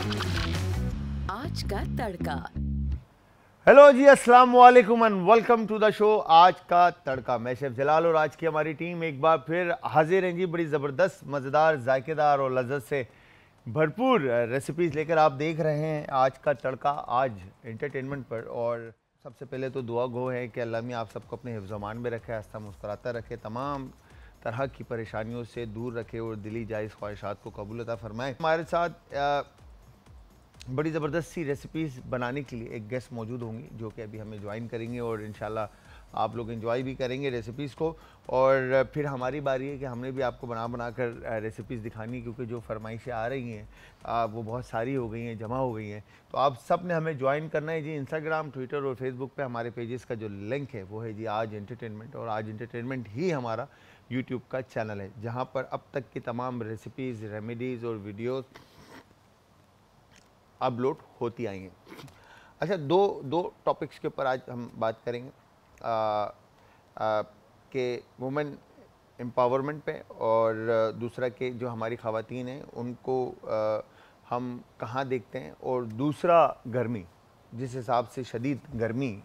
आज का तड़का। हेलो जी, अस्सलाम वालेकुम and welcome to the show Aaj Ka तड़का। मैं शेफ जलाल और आज की हमारी टीम एक बार फिर हाजिर हैं जी, बड़ी ज़बरदस्त, मज़ेदार, जायकेदार और लज्जत से भरपूर रेसिपीज़ लेकर आप देख रहे हैं आज का तड़का, आज एंटरटेनमेंट पर। और सबसे पहले तो दुआ गो है कि अल्लाह मियां आप सबको अपने हिफ्ज़-ओ-मान में रखे, हंसता मुस्कुराता रखे, तमाम तरह की परेशानियों से दूर रखे और दिली जायज़ ख्वाहिशात को कबूल अता फरमाए। हमारे साथ बड़ी ज़बरदस्त सी रेसिपीज़ बनाने के लिए एक गेस्ट मौजूद होंगी जो कि अभी हमें ज्वाइन करेंगे और इंशाल्लाह आप लोग एंजॉय भी करेंगे रेसिपीज़ को। और फिर हमारी बारी है कि हमने भी आपको बना कर रेसिपीज़ दिखानी, क्योंकि जो फरमाइशें आ रही हैं वो बहुत सारी हो गई हैं, जमा हो गई हैं। तो आप सब ने हमें ज्वाइन करना है जी। इंस्टाग्राम, ट्विटर और फेसबुक पे हमारे पेजेस का जो लिंक है वो है जी आज एंटरटेनमेंट, और आज एंटरटेनमेंट ही हमारा यूट्यूब का चैनल है जहाँ पर अब तक की तमाम रेसिपीज़, रेमेडीज़ और वीडियोज़ अपलोड होती आई हैं। अच्छा, दो टॉपिक्स के ऊपर आज हम बात करेंगे कि वुमेन एम्पावरमेंट पे, और दूसरा कि जो हमारी ख़वातीन हैं उनको हम कहाँ देखते हैं, और दूसरा गर्मी, जिस हिसाब से शदीद गर्मी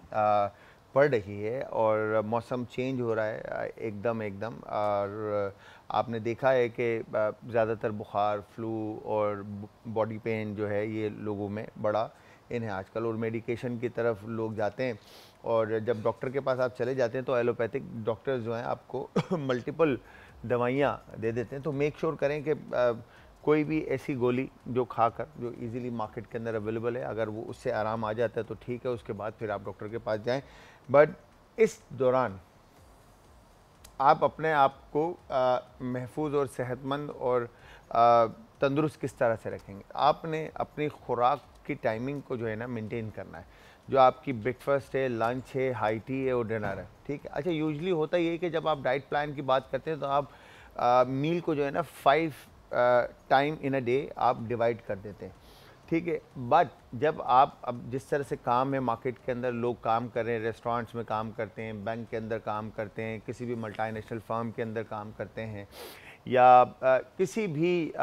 पड़ रही है और मौसम चेंज हो रहा है एकदम एकदम। और आपने देखा है कि ज़्यादातर बुखार, फ्लू और बॉडी पेन जो है ये लोगों में बड़ा इन्हें आजकल, और मेडिकेशन की तरफ लोग जाते हैं। और जब डॉक्टर के पास आप चले जाते हैं तो एलोपैथिक डॉक्टर्स जो हैं आपको मल्टीपल दवाइयाँ दे देते हैं। तो मेक श्योर करें कि कोई भी ऐसी गोली जो खाकर, जो इजीली मार्केट के अंदर अवेलेबल है, अगर वो उससे आराम आ जाता है तो ठीक है, उसके बाद फिर आप डॉक्टर के पास जाएं। बट इस दौरान आप अपने आप को महफूज और सेहतमंद और तंदुरुस्त किस तरह से रखेंगे? आपने अपनी खुराक की टाइमिंग को जो है ना मेंटेन करना है। जो आपकी ब्रेकफास्ट है, लंच है, हाई टी है और डिनर है, ठीक है। अच्छा, यूजुअली होता ये है कि जब आप डाइट प्लान की बात करते हैं तो आप मील को जो है ना 5 टाइम इन अ डे आप डिवाइड कर देते हैं, ठीक है। बट जब आप, अब जिस तरह से काम है मार्केट के अंदर, लोग काम कर रहे हैं, रेस्टोरेंट्स में काम करते हैं, बैंक के अंदर काम करते हैं, किसी भी मल्टीनेशनल फर्म के अंदर काम करते हैं, या किसी भी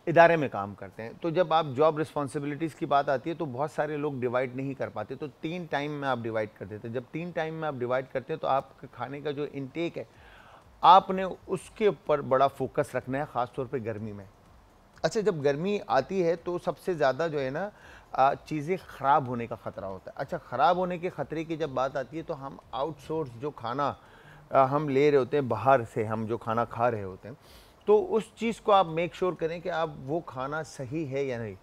इदारे में काम करते हैं, तो जब आप जॉब रिस्पॉन्सिबिलिटीज़ की बात आती है तो बहुत सारे लोग डिवाइड नहीं कर पाते। तो 3 टाइम में आप डिवाइड कर देते हैं। जब 3 टाइम में आप डिवाइड करते हैं तो आपके खाने का जो इनटेक है आपने उसके ऊपर बड़ा फोकस रखना है, ख़ास तौर पे गर्मी में। अच्छा, जब गर्मी आती है तो सबसे ज़्यादा जो है ना चीज़ें ख़राब होने का ख़तरा होता है। अच्छा, ख़राब होने के ख़तरे की जब बात आती है तो हम आउटसोर्स जो खाना हम ले रहे होते हैं, बाहर से हम जो खाना खा रहे होते हैं, तो उस चीज़ को आप मेक श्योर करें कि आप वो खाना सही है या नहीं।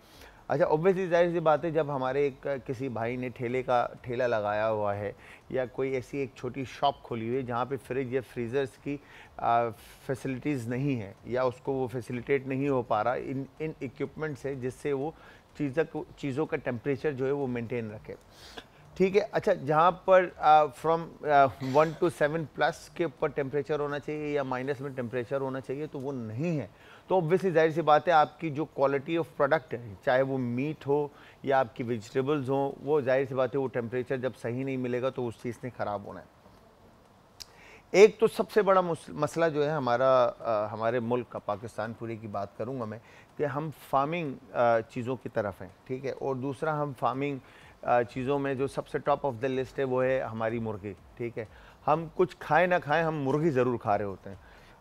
अच्छा, ऑब्वियसली ज़ाहिर सी बात है, जब हमारे एक किसी भाई ने ठेला लगाया हुआ है, या कोई ऐसी एक छोटी शॉप खोली हुई है जहाँ पे फ्रिज या फ्रीज़र्स की फैसिलिटीज़ नहीं है, या उसको वो फैसिलिटेट नहीं हो पा रहा इन इक्विपमेंट से, जिससे वो चीज़ों का टेम्परेचर जो है वो मेंटेन रखे, ठीक है। अच्छा, जहाँ पर फ्रॉम 1 to 7 प्लस के ऊपर टेम्परेचर होना चाहिए या माइनस में टेम्परेचर होना चाहिए, तो वो नहीं है। तो ऑब्वियसली ज़ाहिर सी बात है, आपकी जो क्वालिटी ऑफ प्रोडक्ट है, चाहे वो मीट हो या आपकी वेजिटेबल्स हो, वो ज़ाहिर सी बात है वो टेम्परेचर जब सही नहीं मिलेगा तो उस चीज़ ने ख़राब होना है। एक तो सबसे बड़ा मसला जो है हमारे मुल्क का, पाकिस्तान पूरे की बात करूँगा मैं, कि हम फार्मिंग चीज़ों की तरफ हैं, ठीक है। और दूसरा, हम फार्मिंग चीज़ों में जो सबसे टॉप ऑफ द लिस्ट है वो है हमारी मुर्गी, ठीक है। हम कुछ खाएं ना खाएं, हम मुर्गी ज़रूर खा रहे होते हैं।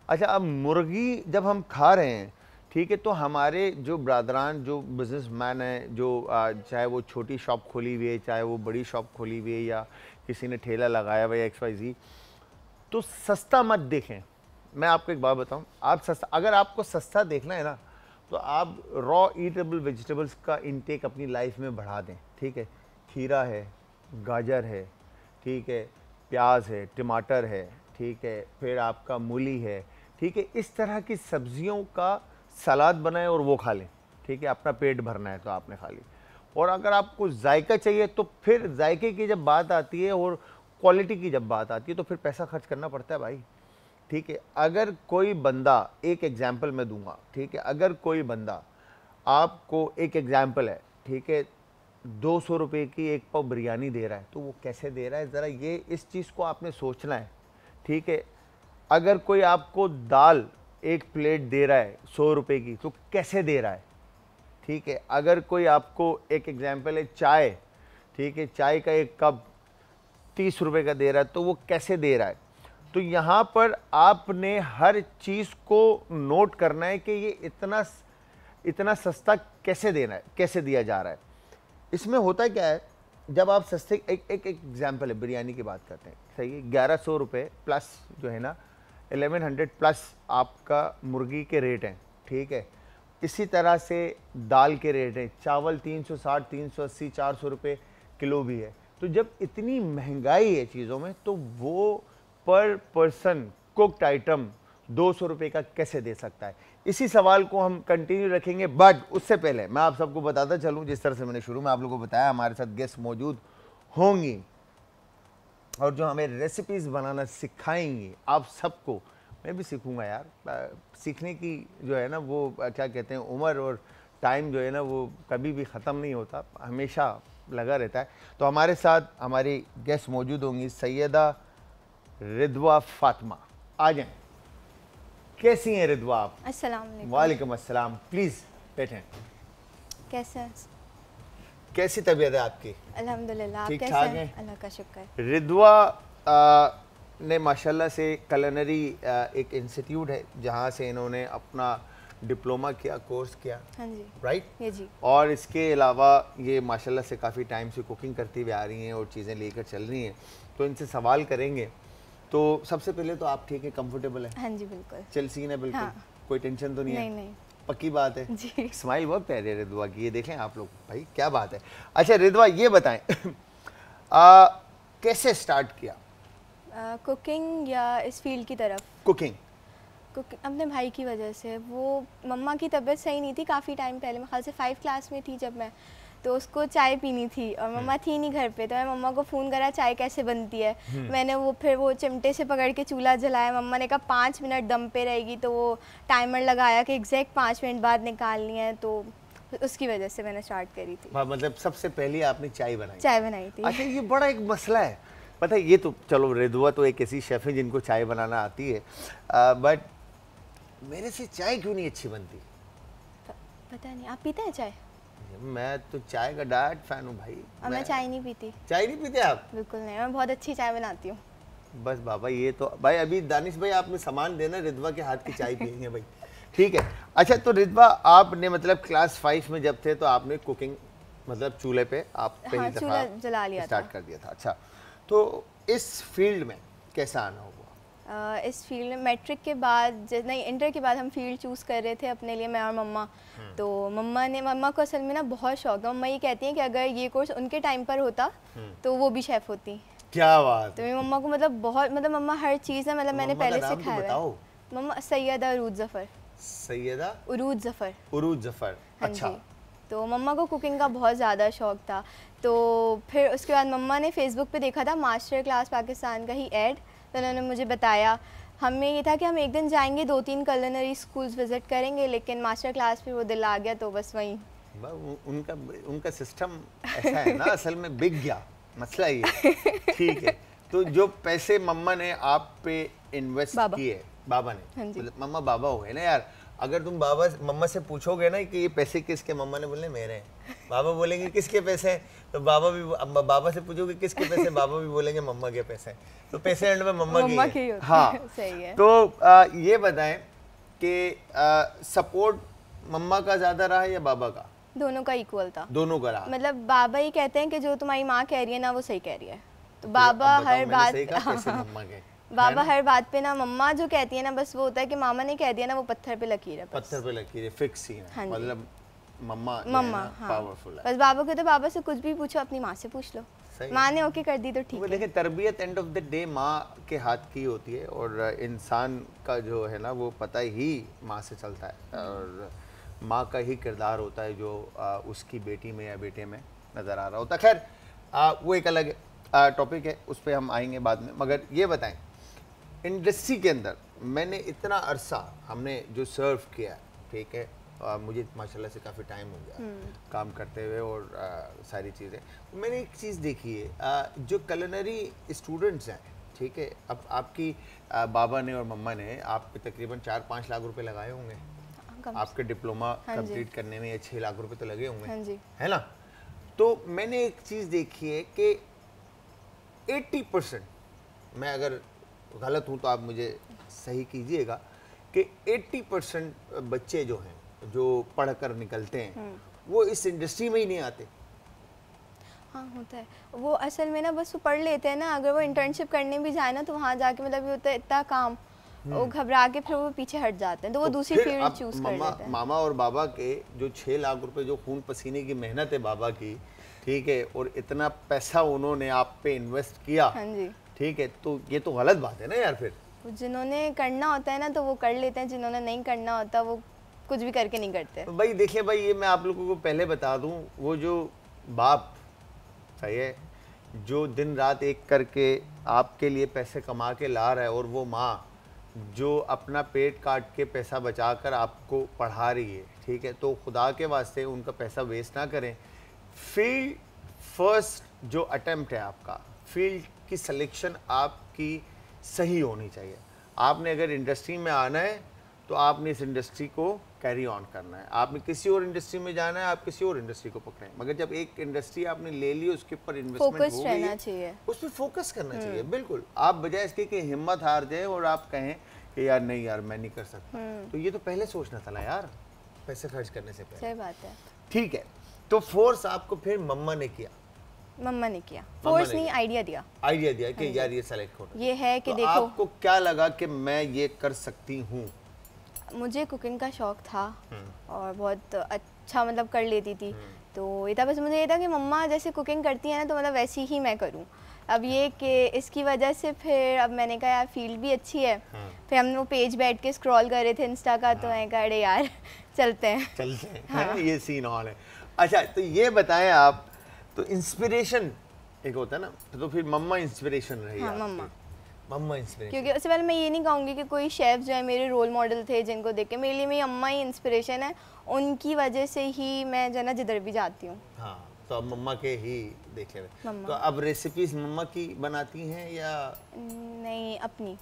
अच्छा, अब मुर्गी जब हम खा रहे हैं, ठीक है, तो हमारे जो ब्रादरान, जो बिजनेसमैन हैं, जो चाहे वो छोटी शॉप खोली हुई है, चाहे वो बड़ी शॉप खोली हुई है, या किसी ने ठेला लगाया हुआ है XYZ, तो सस्ता मत देखें। मैं आपको एक बात बताऊं, आप सस्ता, अगर आपको सस्ता देखना है ना, तो आप रॉ ईटेबल वेजिटेबल्स का इनटेक अपनी लाइफ में बढ़ा दें, ठीक है। खीरा है, गाजर है, ठीक है, प्याज है, टमाटर है, ठीक है, फिर आपका मूली है, ठीक है। इस तरह की सब्जियों का सलाद बनाएं और वो खा लें, ठीक है। अपना पेट भरना है तो आपने खा ली। और अगर आपको जायका चाहिए तो फिर जायके की जब बात आती है और क्वालिटी की जब बात आती है तो फिर पैसा खर्च करना पड़ता है भाई, ठीक है। अगर कोई बंदा, एक एग्जांपल मैं दूंगा, ठीक है, अगर कोई बंदा आपको, एक एग्जांपल है, ठीक है, 200 रुपये की एक पाव बिरयानी दे रहा है, तो वो कैसे दे रहा है, ज़रा ये इस चीज़ को आपने सोचना है, ठीक है। अगर कोई आपको दाल एक प्लेट दे रहा है 100 रुपये की, तो कैसे दे रहा है, ठीक है। अगर कोई आपको एक एग्जांपल है चाय, ठीक है, चाय का एक कप 30 रुपए का दे रहा है तो वो कैसे दे रहा है। तो यहाँ पर आपने हर चीज़ को नोट करना है कि ये इतना सस्ता कैसे देना है, कैसे दिया जा रहा है। इसमें होता क्या है, जब आप सस्ते एक एग्जाम्पल है, बिरयानी की बात करते हैं, सही है, 1100 रुपये प्लस जो है ना 1100 प्लस आपका मुर्गी के रेट हैं, ठीक है। इसी तरह से दाल के रेट हैं, चावल 360, 380, 400 रुपये किलो भी है। तो जब इतनी महंगाई है चीज़ों में, तो वो पर पर्सन कुक्ड आइटम 200 रुपये का कैसे दे सकता है। इसी सवाल को हम कंटिन्यू रखेंगे, बट उससे पहले मैं आप सबको बताता चलूं, जिस तरह से मैंने शुरू में आप लोगों को बताया, हमारे साथ गेस्ट मौजूद होंगी और जो हमें रेसिपीज़ बनाना सिखाएंगी आप सबको। मैं भी सीखूंगा यार, सीखने की जो है ना वो क्या कहते हैं, उम्र और टाइम जो है ना वो कभी भी ख़त्म नहीं होता, हमेशा लगा रहता है। तो हमारे साथ हमारी गेस्ट मौजूद होंगी सैयदा रिदवा फातिमा। आ जाएं। कैसी हैं रिदवा आप? अस्सलाम वालेकुम। वालेकुम अस्सलाम। प्लीज़ बैठें। कैसे हैं? कैसी तबीयत है आपकी? अल्हम्दुलिल्लाह। आप ठीक कैसे ठाक हैं? हैं? अल्लाह का शुक्र। रिदवा ने माशाल्लाह से कलनरी एक इंस्टीट्यूट है जहाँ से इन्होंने अपना डिप्लोमा किया, कोर्स किया, हाँ जी, राइट? ये जी। और इसके अलावा ये माशाल्लाह से काफ़ी टाइम से कुकिंग करती हुई आ रही हैं और चीज़ें लेकर चल रही हैं। तो इनसे सवाल करेंगे। तो सबसे पहले तो आप ठीक है, कंफर्टेबल है? हाँ जी बिल्कुल। चल सीन है बिल्कुल? हाँ। कोई टेंशन तो नहीं है? नहीं। पक्की बात है? जी। स्माइल बहुत प्यारी है रिदवा की, ये देखें आप लोग, भाई क्या बात है। अच्छा रिदवा ये बताएं कैसे स्टार्ट किया कुकिंग या इस फील्ड की तरफ? कुकिंग अपने भाई की वजह से। वो मम्मा की तबीयत सही नहीं थी काफ़ी टाइम पहले, मैं ख्याल से 5 क्लास में थी जब मैं, तो उसको चाय पीनी थी और मम्मा थी नहीं घर पे, तो मैं मम्मा को फ़ोन करा चाय कैसे बनती है। मैंने फिर वो चिमटे से पकड़ के चूल्हा जलाया, मम्मा ने कहा 5 मिनट दम पे रहेगी, तो वो टाइमर लगाया कि एग्जैक्ट 5 मिनट बाद निकालनी है, तो उसकी वजह से मैंने स्टार्ट करी थी। मतलब सबसे पहले आपने चाय बनाई थी। अच्छा ये बड़ा एक मसला है, पता है, ये तो चलो रिदवा तो एक ऐसी शेफ़ है जिनको चाय बनाना आती है, बट मेरे से चाय क्यों नहीं अच्छी बनती? पता नहीं, आप पीते हैं चाय? मैं तो चाय का डायट फैन हूँ भाई। मैं चाय नहीं पीती। चाय नहीं पीते आप? बिल्कुल नहीं, मैं बहुत अच्छी चाय बनाती हूँ। बस बाबा, ये तो भाई अभी दानिश भाई आपने सामान देना, रिदवा के हाथ की चाय पियेंगे भाई, ठीक है। अच्छा तो रिदवा आपने मतलब क्लास 5 में जब थे तो आपने कुकिंग मतलब चूल्हे पे आप पहली चूल्हा जला लिया स्टार्ट कर दिया था। अच्छा तो इस फील्ड में कैसा आना हुआ? इस फील्ड में मैट्रिक के बाद, नहीं इंटर के बाद हम फील्ड चूज़ कर रहे थे अपने लिए, मैं और मम्मा। तो मम्मा को असल में ना बहुत शौक है। मम्मा ये कहती हैं कि अगर ये कोर्स उनके टाइम पर होता तो वो भी शेफ़ होती। क्या बात। तो मेरी मम्मा को मतलब बहुत, मतलब मम्मा हर चीज़ है, मतलब मैंने पहले सिखाया है। मम्मा सैयदा उरूज ज़फ़र। सैयदा उरूज ज़फ़र। उरूज ज़फ़र। अच्छा। तो मम्मा को कुकिंग का बहुत ज़्यादा शौक था। तो फिर उसके बाद मम्मा ने फेसबुक पे देखा था मास्टर क्लास पाकिस्तान का ही ऐड, तो उन्होंने मुझे बताया। हमें ये था कि हम एक दिन जाएंगे, 2-3 कलिनरी स्कूल्स विज़िट करेंगे, लेकिन मास्टर क्लास पे वो दिल आ गया, तो बस वहीं। उनका सिस्टम ऐसा है ना, असल में बिक गया मसला ये, ठीक है। तो जो पैसे मम्मा ने आप पे इन्वेस्ट किए, बाबा ने, मतलब मम्मा बाबा हो गए ना यार, अगर तुम मम्मा से पूछोगे ना कि ये पैसे किसके, मम्मा ने बोलने मेरे हैं, बाबा बोलेंगे किसके पैसे हैं, तो बाबा से पूछोगे किसके पैसे, बाबा भी बोलेंगे मम्मा के पैसे हैं, तो पैसे एंड में मम्मा के ही। हाँ सही है। तो ये बताएं कि सपोर्ट मम्मा का ज़्यादा रहा या बाबा का? दोनों का इक्वल था। दोनों का रहा। मतलब बाबा ही कहते हैं कि जो तुम्हारी माँ कह रही है ना वो सही कह रही है, तो बाबा हर बात बाबा हर बात पे ना, मम्मा जो कहती है ना बस वो होता है कि मामा ने कह दिया ना, वो पत्थर पे लकीर है, पत्थर पे लकीर है, फिक्स ही है। हाँ, मतलब मम्मा हाँ, पावरफुल है। बस बाबा को तो बाबा से कुछ भी पूछो, अपनी माँ से पूछ लो, माँ ने ओके कर दी तो ठीक है। देखिए तरबियत एंड ऑफ द डे माँ के हाथ की होती है, और इंसान का जो है ना वो पता ही माँ से चलता है, और माँ का ही किरदार होता है जो उसकी बेटी में या बेटे में नज़र आ रहा होता है। खैर वो एक अलग टॉपिक है, उस पर हम आएंगे बाद में। मगर ये बताएं, इंडस्ट्री के अंदर मैंने इतना अरसा हमने जो सर्व किया, ठीक है, मुझे माशाल्लाह से काफ़ी टाइम हो गया काम करते हुए और सारी चीज़ें। मैंने एक चीज़ देखी है, जो कलिनरी स्टूडेंट्स हैं, ठीक है, अब आपकी बाबा ने और मम्मा ने आप पे तकरीबन 4-5 लाख रुपए लगाए होंगे। आपके डिप्लोमा कंप्लीट करने में ये 6 लाख रुपए तो लगे होंगे, हाँ जी, है ना? तो मैंने एक चीज़ देखी है कि 80%, मैं अगर गलत हूँ तो आप मुझे सही कीजिएगा, कि 80% बच्चे जो हैं जो पढ़कर निकलते हैं वो इस इंडस्ट्री में ही नहीं आते। हाँ होता है वो असल में ना, बस वो पढ़ लेते हैं ना, अगर वो इंटर्नशिप करने भी जाए ना तो वहाँ जाके मतलब ये होता है इतना काम, वो घबरा के फिर वो पीछे हट जाते हैं, तो वो दूसरी फील्ड चूज कर लेते हैं। मामा और बाबा के जो 6 लाख रुपए जो खून पसीने की मेहनत है बाबा की, ठीक है, और इतना पैसा उन्होंने आप पे इन्वेस्ट किया, हाँ जी, ठीक है, तो ये तो गलत बात है ना यार। फिर जिन्होंने करना होता है ना तो वो कर लेते हैं, जिन्होंने नहीं करना होता वो कुछ भी करके नहीं करते। तो भाई देखिए भाई, ये मैं आप लोगों को पहले बता दूं, वो जो बाप सही है जो दिन रात एक करके आपके लिए पैसे कमा के ला रहा है, और वो माँ जो अपना पेट काट के पैसा बचाकर आपको पढ़ा रही है, ठीक है, तो खुदा के वास्ते उनका पैसा वेस्ट ना करें। फील्ड फर्स्ट जो अटेम्प्ट है आपका, फील्ड की सिलेक्शन आपकी सही होनी चाहिए। आपने अगर इंडस्ट्री में आना है तो आपने इस इंडस्ट्री को कैरी ऑन करना है। आपने किसी और इंडस्ट्री में जाना है, आप किसी और इंडस्ट्री को पकड़ें, मगर जब एक इंडस्ट्री आपने ले ली उसके ऊपर इन्वेस्टमेंट हो गई, चाहिए, उस पर फोकस करना चाहिए। बिल्कुल, आप बजाय इसके कि हिम्मत हार जाए और आप कहें कि यार नहीं यार मैं नहीं कर सकता, तो ये तो पहले सोचना था ना यार, पैसे खर्च करने से पहले। सही बात है। ठीक है, तो फोर्स आपको फिर मम्मा ने किया? मम्मा ने किया, फोर्स नहीं, आइडिया दिया। आइडिया दिया कि यार ये सेलेक्ट होना, ये है कि तो देखो आपको क्या लगा कि मैं ये कर सकती हूँ? मुझे कुकिंग का शौक था और बहुत अच्छा मतलब कर लेती थी, तो ये था, बस मुझे ये था कि मम्मा जैसे कुकिंग करती है ना तो मतलब वैसी ही मैं करूं। अब ये कि इसकी वजह से फिर अब मैंने कहा यार फील्ड भी अच्छी है, फिर हमने वो पेज बैठ के स्क्रॉल कर रहे थे इंस्टा का, तो मैं कहा अरे यार चलते हैं। हाँ। ये सीन ऑन है। अच्छा, तो ये बताएं आप, तो इंस्पिरेशन एक होता है ना, तो फिर मम्मा इंस्पिरेशन रही? हाँ, आपकी मम्मा इंस्पिरेशन। क्योंकि उससे पहले मैं ये नहीं कहूँगी कि कोई शेफ जो है मेरे रोल मॉडल थे जिनको देख के, मेरे लिए मेरी अम्मा ही इंस्पिरेशन है, उनकी वजह से ही मैं जो है ना जिधर भी जाती हूँ। हाँ, तो अब मम्मा के ही देख ले। तो अब रेसिपीज मम्मा की बनाती हैं या नहीं अपनी?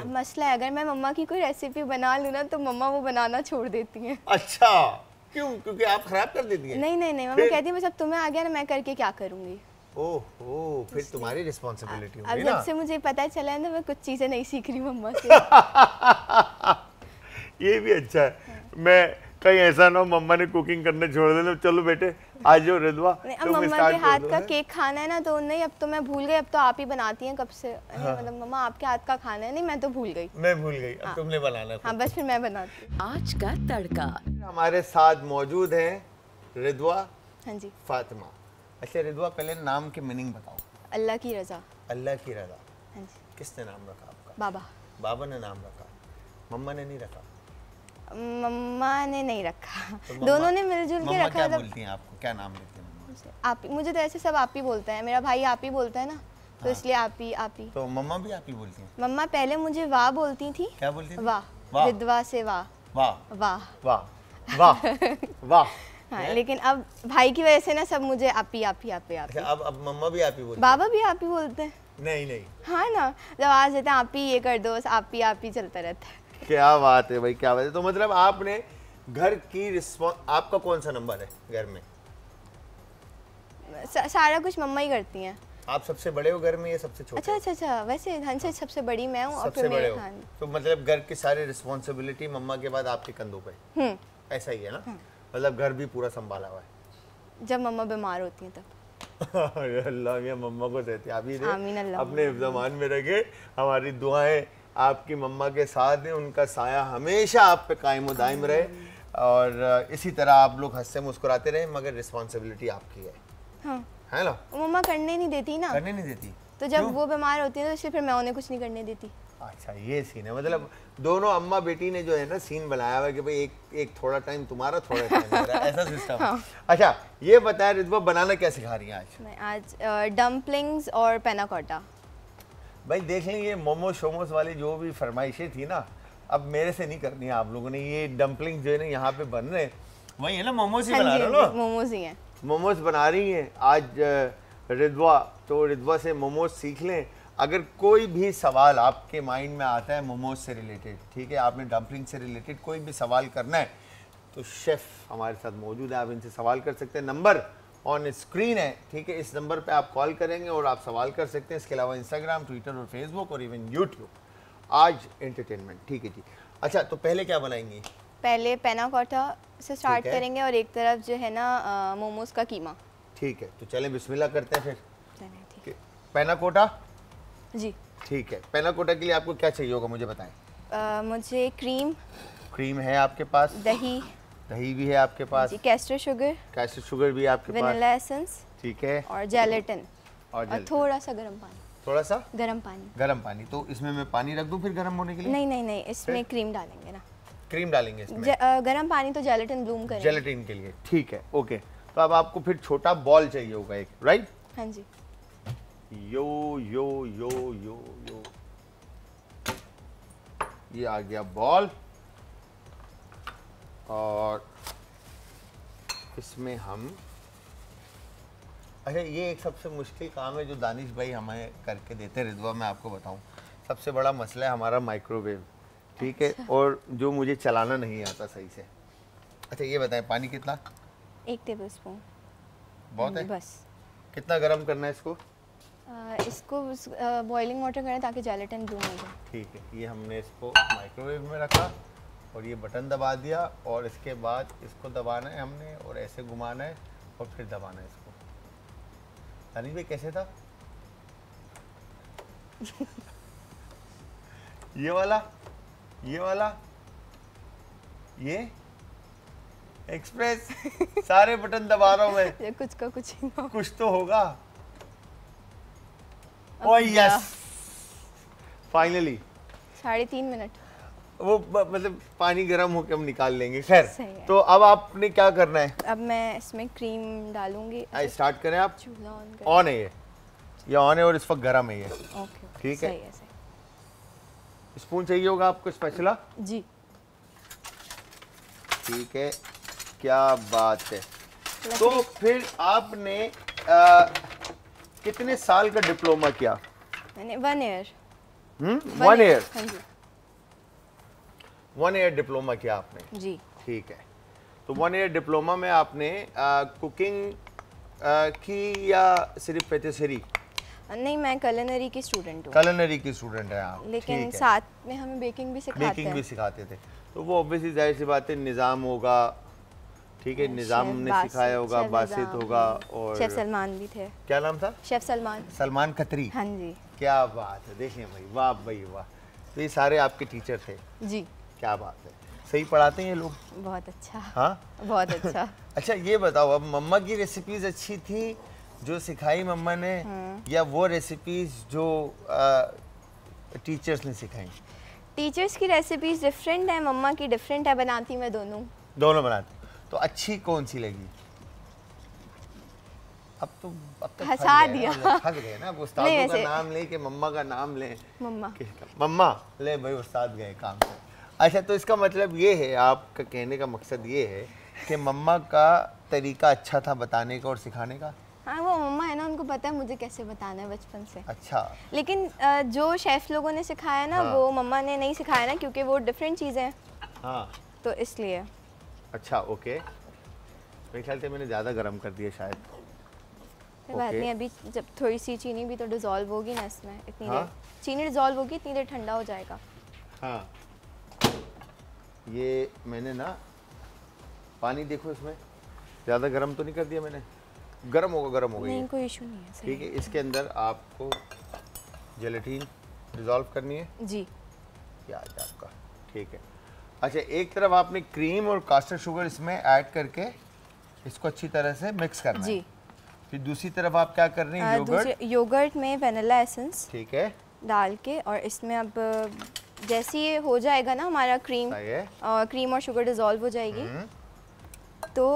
मसला है, अगर मैं मम्मा की कोई रेसिपी बना लूँ ना तो मम्मा वो बनाना छोड़ देती हैं। अच्छा, क्यों? क्योंकि आप खराब कर देती हैं? नहीं नहीं नहीं, मम्मा कहती है बस अब तुम्हें आ गया ना, मैं करके क्या करूँगी। ओह, फिर तुम्हारी रिस्पॉन्सिबिलिटी होगी अब ना। जब से मुझे पता चला है ना, मैं कुछ चीज़ें नहीं सीख रही मम्मा से। ये भी अच्छा है। मैं कहीं ऐसा ना हो मम्मा ने कुकिंग करने छोड़ देना, चलो बेटे आज जो रिदवा अब मम्मा के हाथ का केक खाना है ना, तो नहीं अब तो मैं भूल गई, अब तो आप ही बनाती हैं कब से। मतलब मम्मा आपके हाथ का खाना है, नहीं मैं तो भूल गई। मैं भूल गई, अब तुमने बनाना है। हाँ बस फिर मैं बनाती हूँ। आज का तड़का। हमारे साथ मौजूद हैं रिदवा, हाँ जी। फातिमा। अच्छा रिदवा, पहले नाम की मीनिंग बताओ। अल्लाह की रजा। अल्लाह की रजा। हाँ जी। किसने नाम रखा आपका? बाबा। बाबा ने नाम रखा, मम्मा ने नहीं रखा? मम्मा ने नहीं रखा, तो दोनों ने मिलजुल के रखा। क्या बोलती हैं आपको, क्या नाम लेती हैं मम्मा? आप, मुझे तो ऐसे सब आप ही बोलते हैं, मेरा भाई आप ही बोलता है ना, तो इसलिए आप ही। तो मम्मा भी आप ही बोलती हैं? मम्मा पहले मुझे वाह बोलती थी। क्या बोलती थी? वाह, विधवा से वाह। वाह वाह वाह वाह वाह। हाँ, लेकिन अब भाई की वजह से ना सब मुझे आप ही। अच्छा, अब मम्मा भी आप ही बोलती हैं? बाबा भी आप ही बोलते हैं। नहीं। हाँ ना, जब आज देते हैं आप ही ये कर दो, बस आप ही चलता रहता है। क्या बात है भाई, क्या बात है। तो मतलब आपने घर की आपका कौन सा नंबर है घर में? सारा कुछ मम्मा ही करती हैं। आप सबसे बड़े हो घर में या सबसे छोटे? अच्छा, वैसे हमसे सबसे बड़ी मैं हूँ। सबसे बड़े हो। तो मतलब घर की सारी रिस्पॉन्सिबिलिटी मम्मा के बाद आपके कंधों पे, ऐसा ही है ना? मतलब घर भी पूरा संभाला हुआ है। जब मम्मा बीमार होती हैं तब। अल्लाह मियां मम्मा को सहतियाबी दे, आमीन अल्लाह। अपने ज़मान में रखे। हमारी दुआएं आपकी मम्मा के साथ हैं, उनका साया हमेशा आप पे कायम दायम रहे, और इसी तरह आप लोग हंसते मुस्कुराते रहे, मगर रिस्पॉन्सिबिलिटी आपकी है। हाँ। है ना? मम्मा करने नहीं देती ना। करने नहीं देती? तो जब वो बीमार होती है तो इसलिए फिर मैं उन्हें कुछ नहीं करने देती। अच्छा, ये सीन है। मतलब दोनों अम्मा बेटी ने जो है ना सीन बनाया हुआ है कि भाई एक थोड़ा टाइम तुम्हारा, थोड़ा टाइम मेरा, ऐसा सिस्टम। हाँ। अच्छा, ये बताया रिदवा, बनाना क्या सिखा रही हैं आज? मैं आज डम्पलिंग्स और पैना कोटा। भाई देख लें, ये मोमोज शोमोज वाली जो भी फरमाइशें थी ना, अब मेरे से नहीं करनी है आप लोगों ने। ये डम्पलिंग जो है ना यहाँ पे बन रहे हैं, वही है ना, मोमोज ही बना रहे हो ना? मोमोज ही हैं। मोमोज बना रही हैं आज रिदवा, तो रिदवा से मोमोज सीख लें। अगर कोई भी सवाल आपके माइंड में आता है मोमोज से रिलेटेड, ठीक है, आपने डम्पलिंग से रिलेटेड कोई भी सवाल करना है, तो शेफ़ हमारे साथ मौजूद है, आप इनसे सवाल कर सकते हैं। नंबर ऑन स्क्रीन है, ठीक है, इस नंबर पे आप कॉल करेंगे और आप सवाल कर सकते हैं। इसके अलावा इंस्टाग्राम, ट्विटर और फेसबुक और इवन यूट्यूब आज एंटरटेनमेंट, ठीक है जी। अच्छा, तो पहले क्या बनाएंगे? पहले पैना कोटा से स्टार्ट ठीक है। करेंगे और एक तरफ जो है ना मोमोज का कीमा। ठीक है, तो चलें बिस्मिल्लाह करते हैं फिर। चलें, ठीक है। पैना कोटा, जी। ठीक है। पैना कोटा के लिए आपको क्या चाहिए होगा मुझे बताएं। मुझे क्रीम है आपके पास, दही भी है आपके पास, जी, कैस्टर शुगर, कैस्टर शुगर भी है आपके पास, वनीला एसेंस, ठीक है, और जेलेटिन और थोड़ा सा गर्म पानी। थोड़ा सा गर्म पानी। तो इसमें मैं पानी रख दूं फिर गर्म होने के लिए? नहीं, इसमें क्रीम डालेंगे ना। क्रीम डालेंगे इसमें? गर्म पानी तो जेलेटिन ब्लूम करेंगे। जेलेटिन के लिए, ठीक है, ओके। तो अब आपको फिर छोटा बॉल चाहिए होगा एक, राइट? हाँ जी। यो यो यो यो यो, ये आ गया बॉल, और इसमें हम, अच्छा ये एक सबसे मुश्किल काम है जो दानिश भाई हमें करके देते हैं रिजवा, मैं आपको बताऊं, सबसे बड़ा मसला है हमारा माइक्रोवेव, ठीक है, और जो मुझे चलाना नहीं आता सही से। अच्छा ये बताएं, पानी कितना? 1 टेबलस्पून बहुत है? बस। कितना गर्म करना है इसको? इसको बॉइलिंग वाटर करें ताकि जेलेटिन ब्लूम हो जाए। ठीक है, ये हमने इसको माइक्रोवेव में रखा और ये बटन दबा दिया, और इसके बाद इसको दबाना है हमने और ऐसे घुमाना है और फिर दबाना है इसको। दानिश भाई कैसे था? ये वाला, ये एक्सप्रेस, सारे बटन दबा रहा हूं मैं। ये कुछ का कुछ ही ना। कुछ तो होगा। Oh yes, finally 3.5 minute. वो मतलब पानी गर्म होकर हम निकाल लेंगे। खैर, सही है। तो अब आपने क्या करना है? अब मैं इसमें क्रीम डालूंगी। स्टार्ट करें आप। चूल्हा ऑन कर। ऑन है ये ऑन है और इस वक्त गर्म है ये। ओके, ठीक है। सही है, सही। स्पून चाहिए होगा आपको स्पेशला? जी। ठीक है, क्या बात है। तो फिर आपने कितने साल का डिप्लोमा किया? मैंने 1 ईयर। 1 ईयर? हाँ जी। 1 ईयर डिप्लोमा किया आपने? जी। ठीक है, तो 1 ईयर डिप्लोमा में आपने कुकिंग की या सिर्फ पेटिसरी? नहीं, मैं culinary की स्टूडेंट हूँ। culinary की स्टूडेंट है आप? लेकिन ठीक है। साथ में हमें बेकिंग भी सिखाते हैं। बेकिंग भी सिखाते थे, तो वो ऑब्वियसली जाहिर सी बात है निज़ाम होगा, ठीक है, निज़ाम ने सिखाया होगा, बासित होगा, और शेफ सलमान भी थे। क्या नाम था? शेफ सलमान खत्री। हाँ जी। क्या बात है, देखें भाई, वाह भाई वाह, तो ये सारे आपके टीचर थे? जी। क्या बात है, सही पढ़ाते हैं ये लोग? बहुत अच्छा। हाँ, बहुत अच्छा। अच्छा ये बताओ, अब मम्मा की रेसिपीज अच्छी थी जो सिखाई मम्मा ने, या वो रेसिपीज जो टीचर्स ने सिखाई? टीचर्स की रेसिपीज डिफरेंट है, मम्मा की डिफरेंट है, बनाती मैं दोनों बनाती। तो अच्छी कौन सी लगी? अब तो हंसा दिया। फंस गए ना, उस्तादों का नाम ले के मम्मा का नाम ले, मम्मा ले भाई, उस्ताद गए काम से। अच्छा, तो इसका मतलब ये है, आपका कहने का मकसद ये है कि मम्मा का तरीका अच्छा था बताने का और सिखाने का? हाँ, वो मम्मा है ना, उनको पता है मुझे कैसे बताना है बचपन से। अच्छा। लेकिन जो शेफ लोगों ने सिखाया ना, हाँ। वो मम्मा ने नहीं सिखाया ना, क्योंकि वो डिफरेंट चीज़ें हैं। हाँ, तो इसलिए। अच्छा, ओके, मेरे ख्याल से मैंने ज़्यादा गर्म कर दिया शायद। बात नहीं, अभी जब थोड़ी सी चीनी भी तो डिज़ोल्व होगी ना इसमें, इतनी हाँ? देर चीनी डिज़ोल्व होगी, इतनी देर ठंडा हो जाएगा। हाँ, ये मैंने ना पानी देखो इसमें ज़्यादा गर्म तो नहीं कर दिया मैंने? गर्म होगा नहीं, कोई इशू नहीं है। ठीक है, इसके अंदर आपको जेलेटिन डिज़ोल्व करनी है जी। क्या है आपका, ठीक है। अच्छा, एक तरफ आपने क्रीम और कास्टर शुगर इसमें ऐड करके इसको अच्छी तरह से मिक्स करना जी। है। फिर दूसरी तरफ आप क्या कर रहे हैं? योगर्ट में वनीला एसेंस, ठीक है, डाल के, और इसमें अब जैसे ये हो जाएगा ना हमारा क्रीम और शुगर डिज़ोल्व हो जाएगी, तो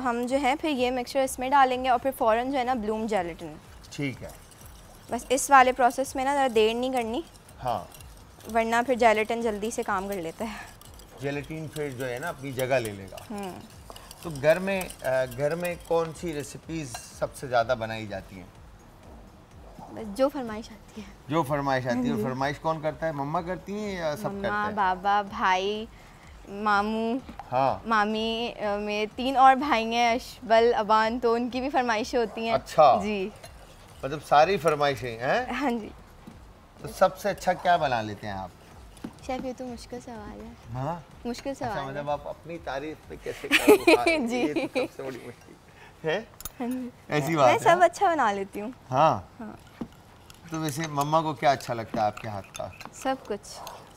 हम जो है फिर ये मिक्सचर इसमें डालेंगे और फिर फ़ौरन जो है ना ब्लूम जेलेटिन। ठीक है, बस इस वाले प्रोसेस में ना ज़रा देर नहीं करनी। हाँ, वरना फिर जेलेटिन जल्दी से काम कर लेता है। जेलेटिन फिर जो है ना अपनी जगह ले लेगा। तो घर में कौन सी रेसिपीज सबसे ज़्यादा बनाई जाती हैं? जो फरमाइश आती है। जो फरमाइश आती है, और फरमाइश कौन करता है? मम्मा करती हैं या सब करते हैं? बाबा, भाई, मामू, हाँ मामी, मेरे 3 और भाई हैं, अशबल, अबान, तो उनकी भी फरमाइशें होती हैं। अच्छा जी। मतलब सारी फरमाइशें हैं। हाँ जी। तो सबसे अच्छा क्या बना लेते हैं आप? शेफ ये तो मुश्किल सवाल है। हाँ मुश्किल अच्छा, सवाल मतलब है। आप अपनी तारीफ पे कैसे करोगे? जी। ये तो सबसे बड़ी मुश्किल है। हाँ जी। ऐसी मैं बात है। सब अच्छा बना लेती हूँ। हाँ हाँ। तो वैसे मम्मा को क्या अच्छा लगता है आपके हाथ का? सब कुछ।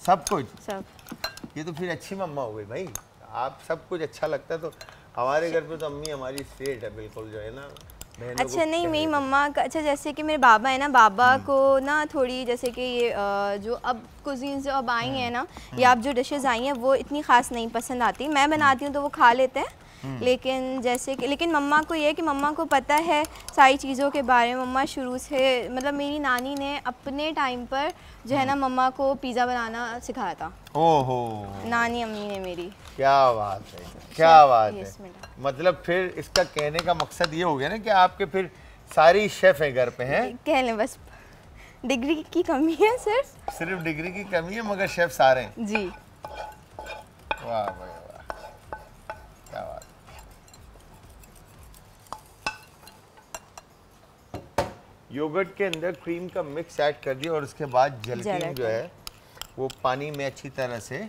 सब कुछ? सब। ये तो फिर अच्छी मम्मा हो गई भाई। आप सब कुछ अच्छा लगता है तो हमारे घर पे तो अम्मी हमारी स्ट्रेट है बिल्कुल, जो है ना बहनों अच्छा को नहीं, कह मेरी देते। मम्मा का, अच्छा जैसे कि मेरे बाबा है ना, बाबा को ना थोड़ी जैसे कि ये जो अब कुजीन्स जो अब आई हैं ना, या अब जो डिशेस आई हैं वो इतनी ख़ास नहीं पसंद आती। मैं बनाती हूँ तो वो खा लेते हैं, लेकिन जैसे कि, लेकिन मम्मा को ये है कि मम्मा को पता है सारी चीज़ों के बारे में। मम्मा शुरू से, मतलब मेरी नानी ने अपने टाइम पर जो है ना मम्मा को पिज़्ज़ा बनाना सिखाया था। ओहो, नानी अम्मी ने मेरी। क्या बात है, क्या बात है। इसमें मतलब फिर इसका कहने का मकसद ये हो गया ना कि आपके फिर सारी शेफ हैं घर पे हैं। कह लें, बस डिग्री की कमी है सिर्फ डिग्री की कमी है मगर शेफ सारे हैं। जी। वाह भाई वाह, क्या बात। योगर्ट के अंदर क्रीम का मिक्स ऐड कर दिया और उसके बाद जेलेटिन जो है वो पानी में अच्छी तरह से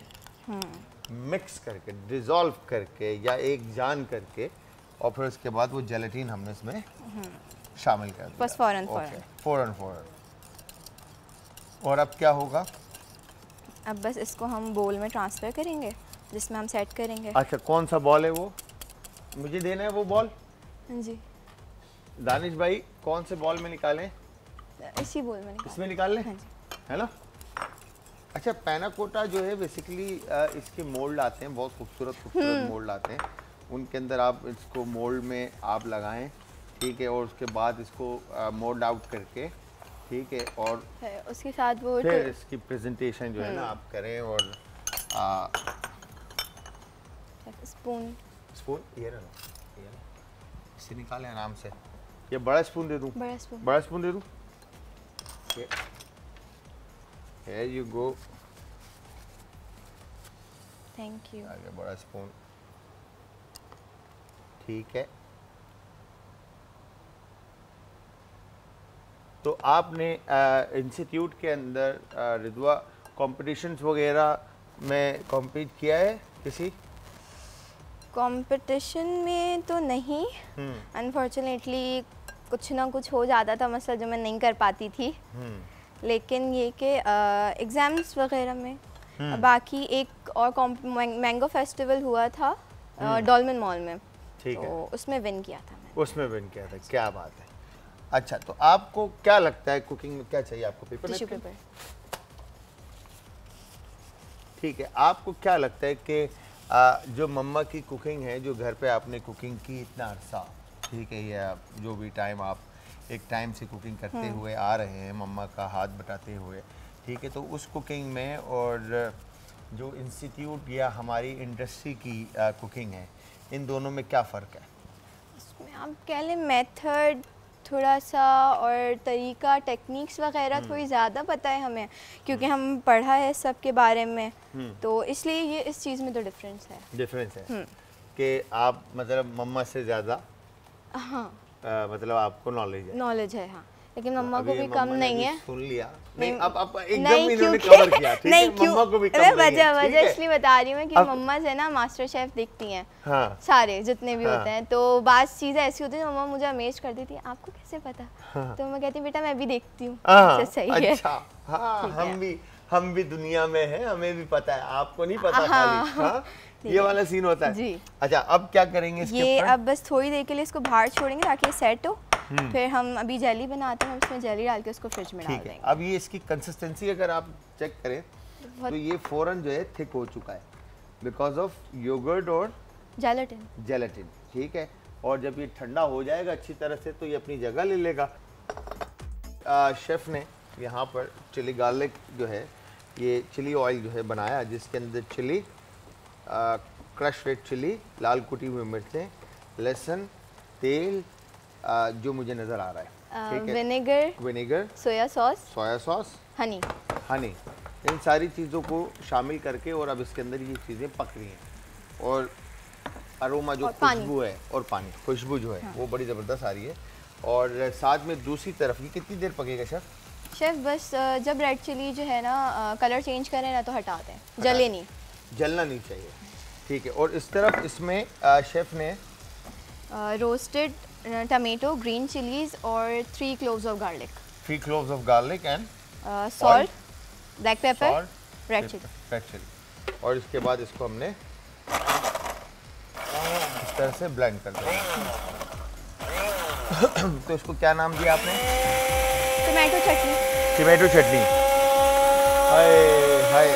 मिक्स करके, डिज़ोल्व करके या एक जान करके, और फिर उसके बाद वो जेलेटिन हमने इसमें शामिल कर दिया। बस फौरन फौरन। और अब क्या होगा? अब बस इसको हम बोल में ट्रांसफ़र करेंगे जिसमें हम सेट करेंगे। अच्छा, कौन सा बॉल है वो? मुझे देना है वो बॉल। हाँ जी। दानिश भाई कौन से बॉल में निकालें? इसी बोल में इसमें निकाल लें? हाँ जी। है ना? अच्छा, पैना कोटा जो है बेसिकली इसके मोल्ड आते हैं, बहुत खूबसूरत मोल्ड आते हैं। उनके अंदर आप इसको मोल्ड में आप लगाएं, ठीक है, और उसके बाद इसको मोल्ड आउट करके, ठीक है, और उसके साथ वो फिर इसकी प्रेजेंटेशन जो है ना आप करें। और स्पून ये रहा, इसे निकालें आराम से। ये बड़ा स्पून दे दूं? बड़ा स्पून दे दूं? Here you go. Thank you. आगे बड़ा स्पून, ठीक है। तो आपने इंस्टीट्यूट के अंदर रिदवा कॉम्पिटिशन्स वगैरह में कॉम्पीट किया है किसी? कंपटीशन में तो नहीं, अनफॉर्चुनेटली कुछ ना कुछ हो जाता था मसला जो मैं नहीं कर पाती थी। लेकिन ये कि एग्ज़ाम्स वगैरह में, बाकी एक और मैंगो फेस्टिवल हुआ था डॉल्मेन मॉल में, ठीक तो है, उसमें विन किया था मैंने। उसमें विन किया था, क्या बात है। अच्छा, तो आपको क्या लगता है कुकिंग में क्या चाहिए आपको? Tissue paper. ठीक है, आपको क्या लगता है कि जो मम्मा की कुकिंग है, जो घर पे आपने कुकिंग की इतना अरसा, ठीक है, या जो भी टाइम आप एक टाइम से कुकिंग करते हुए आ रहे हैं, मम्मा का हाथ बटाते हुए, ठीक है, तो उस कुकिंग में और जो इंस्टीट्यूट या हमारी इंडस्ट्री की कुकिंग है, इन दोनों में क्या फ़र्क है? इसमें आप कह लें मेथड थोड़ा सा और तरीका, टेक्निक्स वगैरह थोड़ी ज़्यादा पता है हमें, क्योंकि हम पढ़ा है सब के बारे में, तो इसलिए ये इस चीज़ में तो डिफरेंस है कि आप मतलब मम्मा से ज़्यादा, हाँ, मतलब आपको नॉलेज है। हाँ, लेकिन मम्मा तो को भी कम नहीं है। सुन लिया नहीं, अब एकदम नहीं, इन्होंने कवर किया, ठीक नहीं, है, मम्मा को भी कम मैं नहीं है, ठीक है? इसलिए बता रही हूँ कि मम्मा से ना मास्टर शेफ देखती हैं, हाँ, सारे जितने भी हाँ, होते हैं, तो बात चीज़ें ऐसी होती है मम्मा मुझे अमेज कर देती है, आपको कैसे पता? हाँ, तो मैं कहती हूँ बेटा मैं भी देखती हूँ। सही है। अच्छा, हाँ, हम भी दुनिया में हैं, हमें भी पता है, आपको नहीं पता खाली, हाँ? ये वाला सीन होता है जी। अच्छा, अब क्या करेंगे इसके ये ऊपर? अब बस थोड़ी देर के लिए इसको बाहर छोड़ेंगे ताकि ये सेट हो, फिर हम अभी जेली बनाते हैं, उसमें जेली डाल के उसको फ्रिज में डाल देंगे। अब ये इसकी कंसिस्टेंसी अगर आप चेक करें तो ये फौरन जो है थिक हो चुका है बिकॉज ऑफ योगर्ट और जेलेटिन, ठीक है, और जब ये ठंडा हो जाएगा अच्छी तरह से तो ये अपनी जगह ले लेगा। शेफ़ ने यहाँ पर चिली गार्लिक जो है, ये चिली ऑयल जो है बनाया, जिसके अंदर चिली, क्रश रेड चिली, लाल कुटी हुई मिर्चें, लहसुन, तेल, जो मुझे नज़र आ रहा है, ठीक है, विनेगर, सोया सॉस, हनी, इन सारी चीज़ों को शामिल करके और अब इसके अंदर ये चीज़ें पक रही हैं और अरोमा जो खुशबू है और पानी खुशबू जो है हाँ। वो बड़ी ज़बरदस्त आ रही है। और साथ में दूसरी तरफ ये कितनी देर पकेगा शेफ़? बस जब रेड चिली जो है ना कलर चेंज करें ना तो हटा दें, जले नहीं, जलना नहीं चाहिए। ठीक है। और इस तरफ इसमें शेफ़ ने रोस्टेड टमेटो, ग्रीन चिलीज और 3 cloves of garlic. 3 cloves of garlic and salt, black pepper, red chilli. और इसके बाद इसको हमने इस तरह से ब्लेंड कर दिया। तो इसको क्या नाम दिया आपने? टमाटो चटनी। टमाटो चटनी। हाय हाय।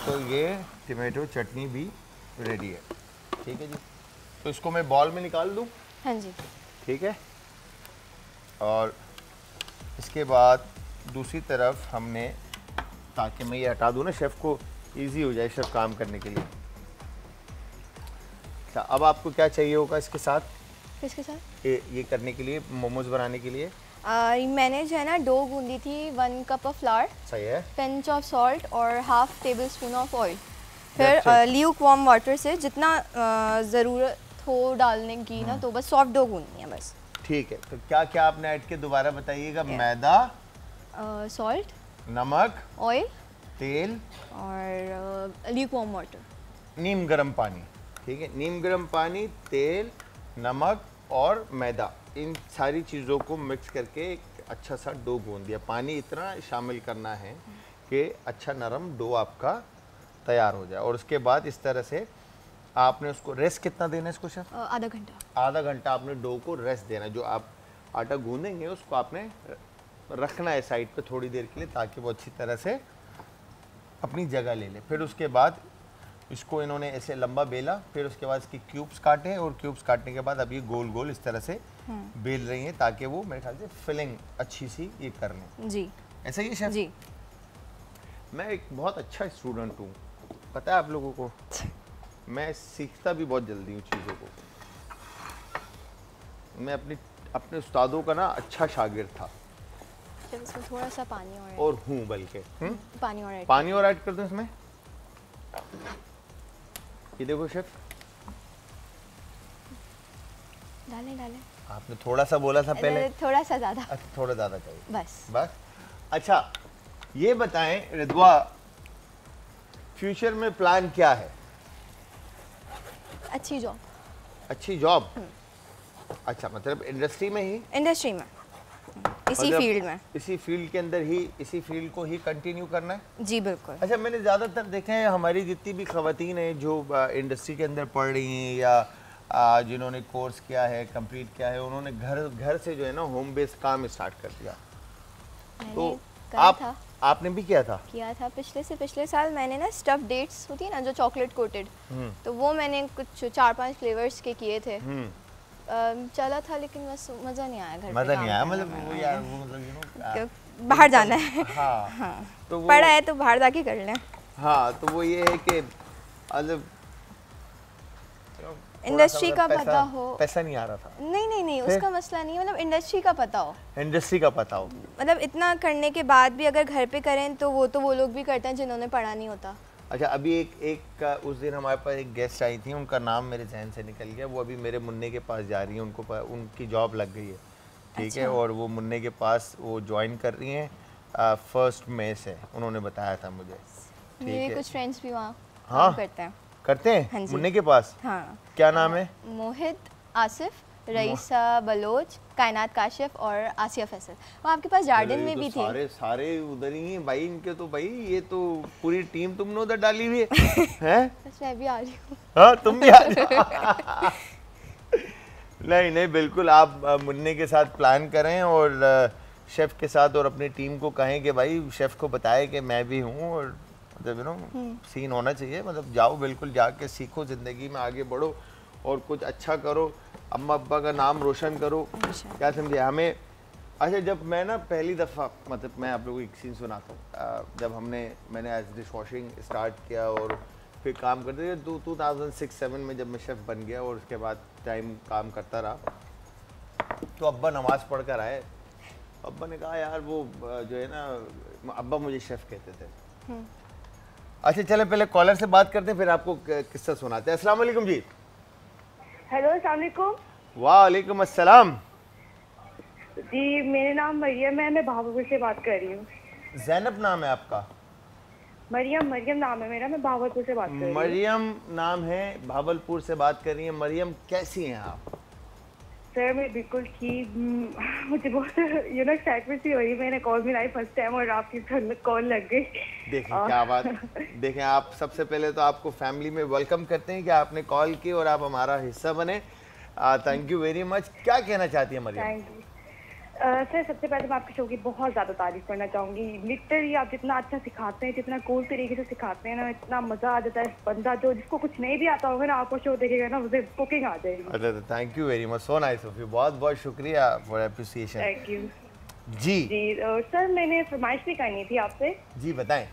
तो ये टमाटो चटनी भी रेडी है। ठीक है जी। तो इसको मैं बॉल में निकाल दूं? हाँ जी। ठीक है। और इसके बाद दूसरी तरफ हमने, ताकि मैं ये हटा दूं ना, शेफ़ को इजी हो जाए शेफ़ काम करने के लिए। अच्छा, अब आपको क्या चाहिए होगा इसके साथ? किसके साथ? ये करने के लिए, मोमोज बनाने के लिए मैंने जो है ना डो गूंदी थी 1 कप ऑफ फ्लावर, सही है, पिंच ऑफ सॉल्ट और half table spoon of oil. फिर ल्यूक वार्म वाटर से जितना ज़रूरत हो डालने की ना, तो बस सॉफ्ट डो गूंदनी है बस। ठीक है। तो क्या क्या आपने ऐड किया दोबारा बताइएगा? मैदा, सॉल्ट, नमक, ऑयल, तेल और ल्यूक वार्म वाटर, नीम गर्म पानी। ठीक है। नीम गर्म पानी, तेल, नमक और मैदा, इन सारी चीज़ों को मिक्स करके एक अच्छा सा डो गूंद दिया। पानी इतना शामिल करना है कि अच्छा नरम डो आपका तैयार हो जाए। और उसके बाद इस तरह से आपने उसको रेस्ट कितना देना है इसको शेफ? आधा घंटा। आधा घंटा आपने डो को रेस्ट देना है। जो आप आटा गूंदेंगे उसको आपने रखना है साइड पे थोड़ी देर के लिए, ताकि वो अच्छी तरह से अपनी जगह ले ले। फिर उसके बाद इसको इन्होंने ऐसे लंबा बेला, फिर उसके बाद इसकी क्यूब्स काटे और क्यूब्स काटने के बाद अब ये गोल गोल इस तरह से बेल रही हैं, ताकि वो मेरे ख्याल से फिलिंग अच्छी सी ये कर लें। जी ऐसा ही शेफ? जी। मैं एक बहुत अच्छा स्टूडेंट हूँ, पता है आप लोगों को। मैं सीखता भी बहुत जल्दी हूँ चीज़ों को। मैं अपने उस्तादों का ना अच्छा शागिर्द था। इसमें थोड़ा सा पानी और हूँ बल्कि पानी और ऐड कर दूँ इसमें। ये देखो शेफ, डालें। आपने थोड़ा सा बोला था पहले, थोड़ा सा ज़्यादा। अच्छा, थोड़ा ज़्यादा चाहिए बस। अच्छा, ये बताएं रिद्वा, फ्यूचर में प्लान क्या है? अच्छी जॉब। अच्छा, मतलब इंडस्ट्री में ही? इंडस्ट्री में, इसी फील्ड में, इसी फील्ड के अंदर ही, इसी फील्ड को ही कंटिन्यू करना है? जी बिल्कुल। अच्छा, मैंने ज़्यादातर देखा है हमारी जितनी भी ख़वातीन हैं जो इंडस्ट्री के अंदर पढ़ रही हैं या जिन्होंने कोर्स किया है, कंप्लीट किया है, उन्होंने घर से जो है ना होम बेस्ड काम स्टार्ट कर दिया। तो आपने भी किया था? पिछले साल मैंने ना स्टफ डेट्स होती है ना जो चॉकलेट कोटेड, तो वो मैंने कुछ 4-5 फ्लेवर्स के किए थे। चला था, लेकिन बस मज़ा नहीं आया। घर मज़ा नहीं आया, मतलब वो यार वो मतलब बाहर जाना है। हाँ। तो पढ़ा है तो बाहर जाके कर लें। हाँ, तो वो ये है कि मतलब इंडस्ट्री का पता हो। पैसा नहीं आ रहा था? नहीं, उसका मसला नहीं है, मतलब इंडस्ट्री का पता हो। मतलब इतना करने के बाद भी अगर घर पे करें तो वो लोग भी करते हैं जिन्होंने पढ़ा नहीं होता। अच्छा, अभी एक उस दिन हमारे पास एक गेस्ट आई थी, उनका नाम मेरे जहन से निकल गया। वो अभी मेरे मुन्ने के पास जा रही हैं, उनकी जॉब लग गई है। ठीक अच्छा। है। और वो मुन्ने के पास वो ज्वाइन कर रही हैं 1 मई से, उन्होंने बताया था मुझे। मेरे कुछ फ्रेंड्स भी वहाँ काम करते हैं हाँ मुन्ने के पास। हाँ। क्या नाम है? मोहित, आसिफ, रईसा बलोच, कायनात काशिफ और आसिया फैसल। वो आपके पास गार्डन में भी थी। सारे उधर ही हैं भाई इनके। तो भाई ये तो पूरी टीम तुमने उधर डाली हुई है। मैं भी आ रही हूँ। हाँ, तुम भी आ जाओ। नहीं, बिल्कुल आप मुन्ने के साथ प्लान करें और शेफ़ के साथ, और अपनी टीम को कहें कि भाई शेफ़ को बताए कि मैं भी हूँ, और मतलब सीन होना चाहिए। मतलब जाओ, बिल्कुल जाके सीखो, ज़िंदगी में आगे बढ़ो और कुछ अच्छा करो, अम्मा अब्बा का नाम रोशन करो। क्या समझे हमें? अच्छा, जब मैं ना पहली दफ़ा, मतलब मैं आप लोगों को एक सीन सुनाता हूँ। जब मैंने एज डिश वॉशिंग स्टार्ट किया और फिर काम करते थे 2006-07 में, जब मैं शेफ़ बन गया और उसके बाद टाइम काम करता रहा, तो अब्बा नमाज़ पढ़ कर आए अब्बा ने कहा यार वो जो है ना, अब्बा मुझे शेफ़ कहते थे। अच्छा चले पहले कॉलर से बात करते हैं, फिर आपको किस्सा सुनाते हैं। अस्सलाम वालेकुम जी। हेलो, अस्सलाम वालेकुम। वालेकुम अस्सलाम। जी, मेरा नाम मरियम है, मैं भावलपुर से बात कर रही हूँ। ज़ैनब नाम है आपका? मरियम नाम है मेरा, मैं भावलपुर से बात कर रही हूँ। मरियम नाम है, भावलपुर से बात कर रही हैं। मरियम कैसी हैं आप? सर मैं बिल्कुल ठीक। मुझे बहुत एक्साइटमेंट सी हो रही है। मैंने कॉल मिलाई फर्स्ट टाइम और आपकी कॉल लग गई। देखें क्या बात। देखें, आप सबसे पहले तो आपको फैमिली में वेलकम करते हैं कि आपने कॉल की और आप हमारा हिस्सा बने। Thank you very much. क्या कहना चाहती है मरियम? Thank you sir. सबसे पहले मैं आपके शो की बहुत ज़्यादा तारीफ करना चाहूँगी। लिटरली आप जितना अच्छा सिखाते हैं, जितना कूल तरीके से सिखाते हैं ना, इतना मज़ा आ जाता है। बंदा जो जिसको कुछ नहीं भी आता होगा ना, आपको शो देखेगा ना, उसे कुकिंग आ जाएगी। अच्छा, thank you very much, so nice of you. बहुत बहुत शुक्रिया फॉर एप्रिसिएशन। थैंक यू जी जी। सर मैंने फरमाइश भी करनी थी आपसे। जी बताएं।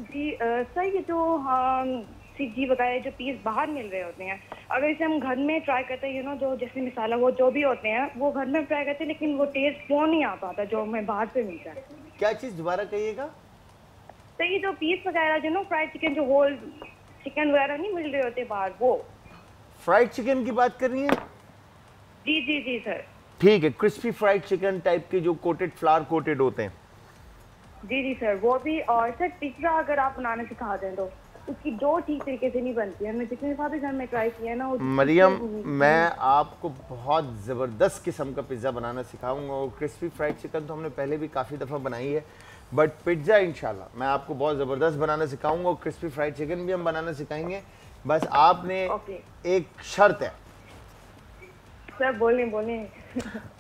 जी सर, ये जो जी वगैरह जो पीस बाहर मिल रहे होते हैं, अगर इसे हम घर में ट्राई करते हैं, जो जैसे मसाला वो जो भी होते हैं वो घर में ट्राई करते हैं, लेकिन वो टेस्ट वो नहीं आ पाता जो हमें बाहर से मिलता है। क्या चीज़ दोबारा कहिएगा? तो ये जो पीस वगैरह जो फ्राइड चिकन, जो होल चिकन वगैरह नहीं मिल रहे होते बाहर, वो फ्राइड चिकन की बात कर रही हैं? जी जी जी सर। ठीक है, क्रिस्पी फ्राइड चिकन टाइप के जो कोटेड, फ्लावर कोटेड होते हैं। जी जी सर, वो भी। और सर पिज्ज़ा अगर आप बनाना सिखा दें तो उसकी डो ठीक तरीके से नहीं बनती है। मैं जितने दफ़ा भी घर में ट्राई किया है ना, मरियम, मैं आपको बहुत ज़बरदस्त किस्म का पिज़्ज़ा बनाना सिखाऊंगा। और क्रिस्पी फ्राइड चिकन तो हमने पहले भी काफ़ी दफ़ा बनाई है, बट पिज़्ज़ा इंशाल्लाह मैं आपको बहुत ज़बरदस्त बनाना सिखाऊंगा। और क्रिस्पी फ्राइड चिकन भी हम बनाना सिखाएंगे। बस आपने एक शर्त है। सर बोलें।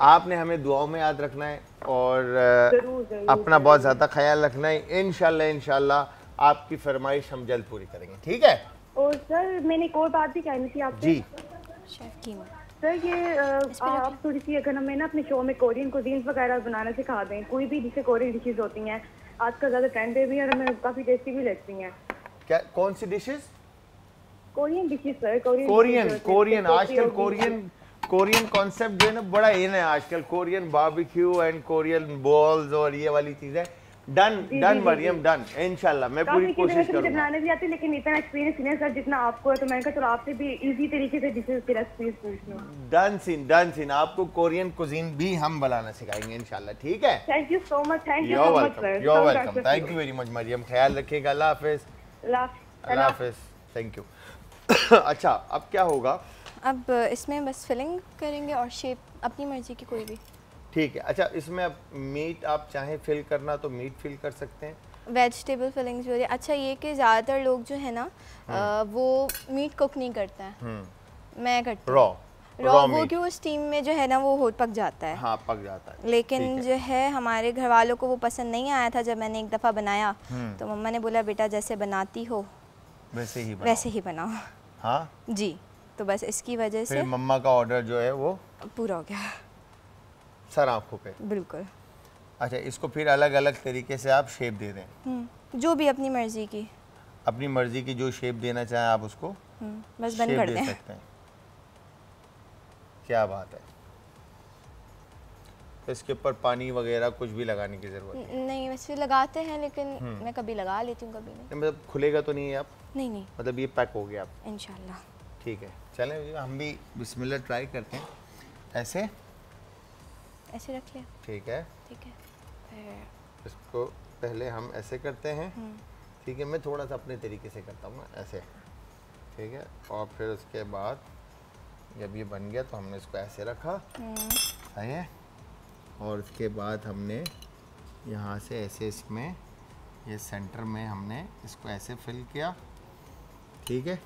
आपने हमें दुआओं में याद रखना है और जरूर, अपना बहुत ज़्यादा ख्याल रखना है। इंशाल्लाह आपकी फरमाइश हम जल्द पूरी करेंगे, ठीक है? और सर मैंने एक और बात भी कहनी थी आपसे। जी सर ये आप थोड़ी सी अगर हमें ना अपने शो में कोरियन कुजीन्स वगैरह बनाना सिखा दें, कोई भी जिसे कोरियन डिशेज होती हैं आजकल ज़्यादा ट्रेंड पे भी है और हमें काफ़ी टेस्टी भी लगती हैं। क्या, कौन सी dishes? Korean dishes sir. Korean आजकल कोरियन कॉन्सेप्ट जो है ना बड़ा इन है आजकल। Korean barbecue and Korean balls और ये वाली चीजें। Done Mariam, done. इंशाल्लाह मैं पूरी कोशिश करूंगा। बनाने भी आती है, लेकिन इतना एक्सपीरियंस नहीं है सर जितना आपको है, तो मैंने कहा चलो आपसे भी इजी तरीके से डिशेस की रेसिपीज पूछ लूं। डन सीन। आपको कोरियन कुजीन भी हम बनाना सिखाएंगे इंशाल्लाह, ठीक है? Thank you so much. Thank you so much sir. you're welcome। Thank you very much Mariam. ख्याल रखिएगा। अल्लाह हाफिज। अल्लाह हाफिज। Thank you. अच्छा, अब क्या होगा? अब इसमें बस फिलिंग करेंगे और शेप अपनी मर्जी की कोई भी। ठीक है। अच्छा, इसमें अब मीट आप चाहें फिल करना तो मीट फिल कर सकते हैं। वेजिटेबल फिलिंग्स जो है। अच्छा ये कि ज़्यादातर लोग जो है ना वो मीट कुक नहीं करते हैं। मैं करती हूँ रॉ वो, क्यों स्टीम में जो है ना वो पक जाता है। हाँ, पक जाता है। लेकिन जो है हमारे घर वालों को वो पसंद नहीं आया था। जब मैंने एक दफ़ा बनाया तो मम्मा ने बोला बेटा जैसे बनाती हो वैसे ही बनाओ। हाँ जी, तो बस इसकी वजह से मम्मा का ऑर्डर जो है वो पूरा हो गया सर आंखों पे। बिल्कुल। अच्छा, इसको फिर अलग अलग तरीके से आप शेप दे दें। जो भी अपनी मर्जी की, अपनी मर्जी की जो शेप देना चाहें आप उसको बस बंद कर दें। सकते हैं। क्या बात है। इसके ऊपर पानी वगैरह कुछ भी लगाने की जरूरत नहीं। वैसे लगाते हैं, लेकिन मैं कभी लगा लेती हूँ कभी नहीं। मतलब खुलेगा तो नहीं है आप? नहीं। मतलब ये पैक हो गया आप? इंशाल्लाह। ठीक है, चलें हम भी बिस्मिल्लाह ट्राई करते हैं। ऐसे रख लिया। ठीक है। फिर इसको पहले हम ऐसे करते हैं। ठीक है, मैं थोड़ा सा अपने तरीके से करता हूँ ऐसे। ठीक है, और फिर उसके बाद जब ये बन गया तो हमने इसको ऐसे रखा। सही है। और उसके बाद हमने यहाँ से ऐसे इसमें ये सेंटर में हमने इसको ऐसे फिल किया। ठीक है,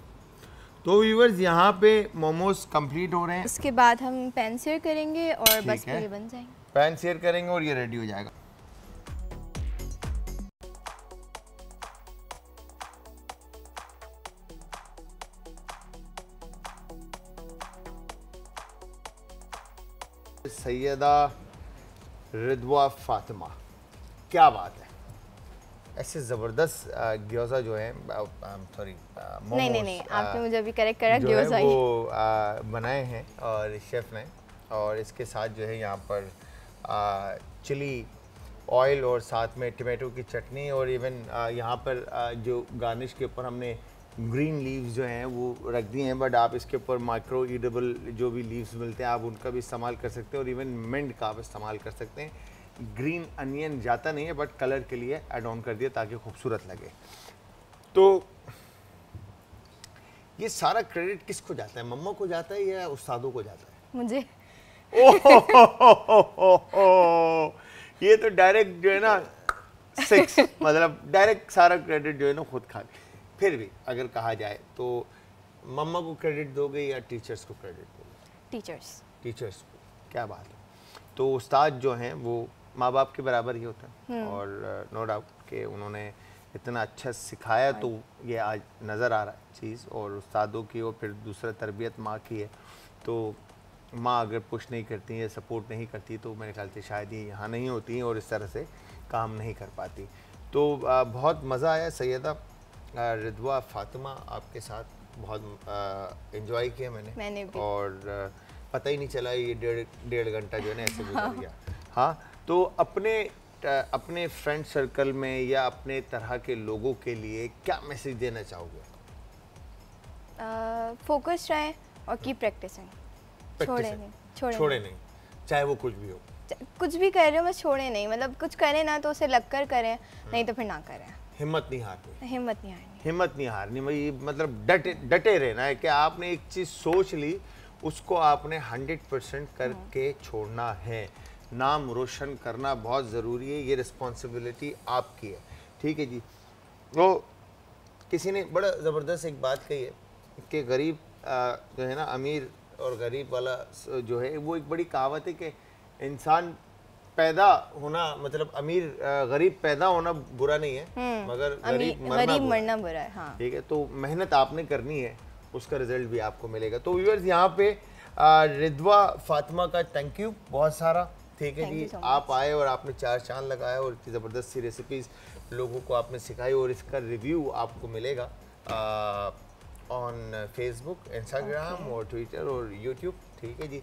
तो व्यूअर्स यहाँ पे मोमोज कंप्लीट हो रहे हैं। उसके बाद हम पैन सेयर करेंगे और बस ये बन जाएंगे। पैन सेयर करेंगे और ये रेडी हो जाएगा। सैयदा रिदवा फातिमा, क्या बात है। ऐसे ज़बरदस्त ग्योज़ा जो है, सॉरी नहीं, आपने मुझे अभी करेक्ट करा। ग्योज़ा वो बनाए हैं और शेफ़ ने, और इसके साथ जो है यहाँ पर चिली ऑयल और साथ में टमाटो की चटनी, और इवन यहाँ पर जो गार्निश के ऊपर हमने ग्रीन लीव्स जो हैं वो रख दिए हैं, बट आप इसके ऊपर माइक्रो ईडेबल जो भी लीव्स मिलते हैं आप उनका भी इस्तेमाल कर सकते हैं, और इवन मिंट का आप इस्तेमाल कर सकते हैं। ग्रीन अनियन जाता नहीं है, बट कलर के लिए ऐड ऑन कर दिया ताकि खूबसूरत लगे। तो ये सारा क्रेडिट किसको जाता है, मम्मा को जाता है या उस्तादों को जाता है? मुझे। ये तो डायरेक्ट जो है ना 6 मतलब डायरेक्ट सारा क्रेडिट जो है ना खुद खा गए। फिर भी अगर कहा जाए तो मम्मा को क्रेडिट दोगे या टीचर्स को क्रेडिट दोगे? टीचर्स को। क्या बात है। तो उस्ताद जो हैं वो माँ बाप के बराबर ही होते हैं, और नो डाउट कि उन्होंने इतना अच्छा सिखाया तो ये आज नज़र आ रहा है चीज़। और उस्तादों की और फिर दूसरा तरबियत माँ की है, तो माँ अगर पुश नहीं करती या सपोर्ट नहीं करती तो मेरे ख्याल से शायद ये यहाँ नहीं होती और इस तरह से काम नहीं कर पाती। तो बहुत मज़ा आया सैयदा रिदवा फातिमा, आपके साथ बहुत एंजॉय किया मैंने भी। और पता ही नहीं चला ये डेढ़ घंटा जो है ना ऐसे गुजर गया। हाँ, तो अपने फ्रेंड सर्कल में या अपने तरह के लोगों के लिए क्या मैसेज देना चाहोगे? फोकस रहें और कीप प्रैक्टिसिंग। छोड़े नहीं, चाहे वो कुछ भी हो। कुछ भी कर रहे हो बस छोड़े नहीं, मतलब कुछ करें ना तो उसे लग कर करें, नहीं तो फिर ना करें। हिम्मत नहीं हारनी भाई, मतलब डटे रहना है कि आपने एक चीज़ सोच ली उसको आपने 100% करके छोड़ना है। नाम रोशन करना बहुत ज़रूरी है, ये रिस्पॉन्सिबिलिटी आपकी है। ठीक है जी। वो किसी ने बड़ा ज़बरदस्त एक बात कही है कि गरीब जो है ना, अमीर और गरीब वाला जो है वो एक बड़ी कहावत है कि इंसान पैदा होना मतलब अमीर गरीब पैदा होना बुरा नहीं है, मगर गरीब मरना बुरा है। हाँ। ठीक है, तो मेहनत आपने करनी है, उसका रिजल्ट भी आपको मिलेगा। तो व्यूअर्स यहाँ पे रिदवा फातिमा का थैंक यू बहुत सारा। ठीक है जी, आप आए और आपने 4 चांद लगाया और इतनी ज़बरदस्त सी रेसिपीज़ लोगों को आपने सिखाई, और इसका रिव्यू आपको मिलेगा ऑन फेसबुक, इंस्टाग्राम और ट्विटर और यूट्यूब। ठीक है जी,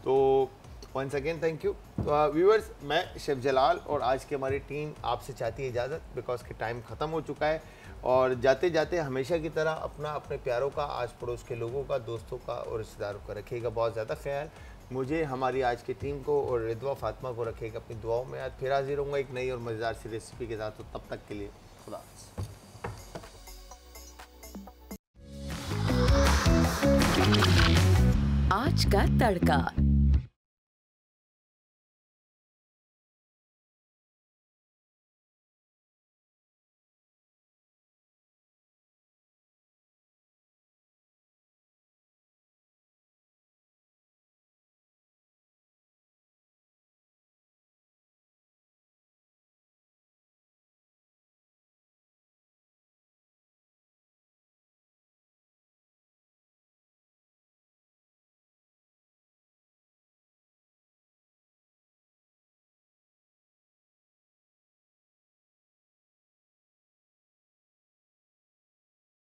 तो वंस अगेन थैंक यू। तो व्यूअर्स, मैं शेफ जलाल और आज की हमारी टीम आपसे चाहती है इजाज़त, बिकॉज के टाइम ख़त्म हो चुका है। और जाते जाते हमेशा की तरह अपने प्यारों का, आस पड़ोस के लोगों का, दोस्तों का और रिश्तेदारों का रखिएगा बहुत ज़्यादा ख्याल। मुझे, हमारी आज की टीम को और रिदवा फातिमा को रखिएगा अपनी दुआओं में। आज फिर हाजिर होऊंगा एक नई और मज़ेदार सी रेसिपी के साथ, तो तब तक के लिए खुदा हाफ़िज़। आज का तड़का।